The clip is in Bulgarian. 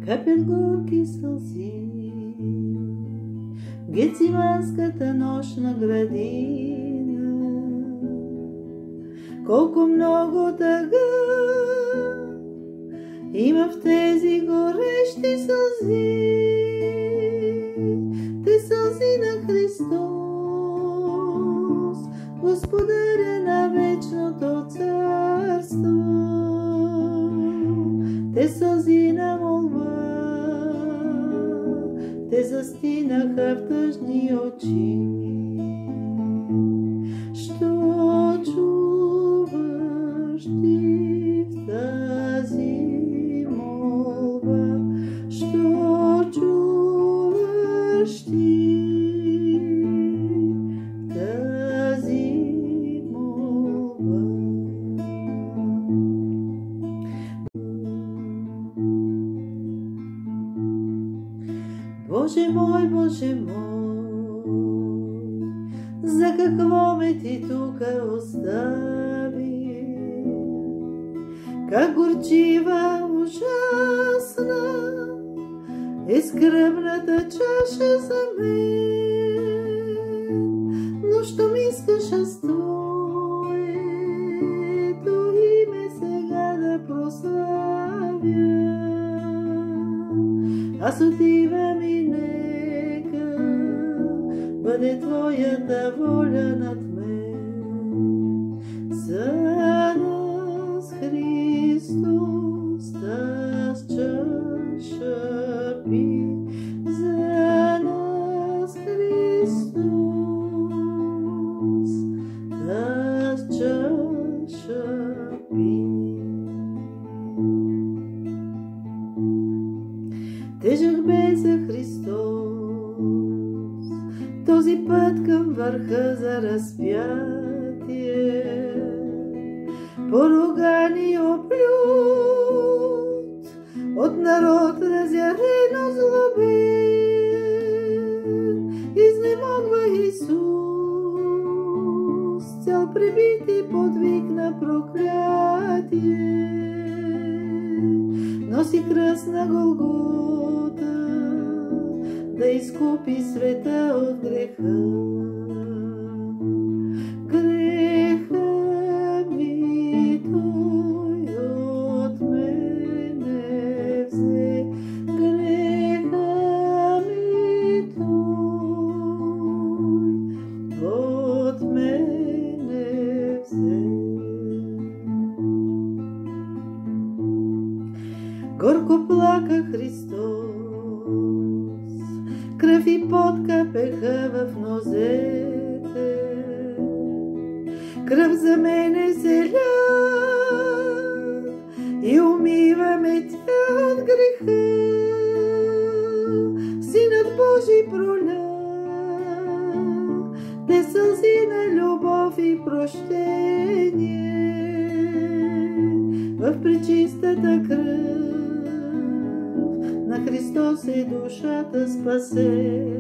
Капят горки сълзи, Гециманската нощна градина. Колко много тъга има в тези горещи сълзи. Те сълзи на Христос, Господаря на вечното царство. Те сълзи на молба, те застинаха в тъжни очи. Що чуваш ти в тази молба? Що чуваш ти в тази молба? Боже мой, Боже мой, за какво ме ти тука остави? Как горчива, ужасна е скръбната чаша за мен, но щом искаш аз Твоето име сега да прославя, аз отивам и нека бъде Твоята воля над мен. За нас Христос таз чаша пи, за нас Христос таз чаша пи. Тежък бе за Христос този път към върха за разпятие, поруган и оплют от народ разярено злобен. Изнемогва Исус, цял пребит и подвикна проклятие. Носи кръст на Голгота да изкупи света от греха. Греха ми Той от мене взе, греха ми Той от мене взе. Горко плака Христос, кръв и пот капеха в нозете. Кръв за мене се ля и умива ме тя от греха. Синът Божий проля те сълзи на любов и прощение. В пречистата кръв на Христос е душата спасена.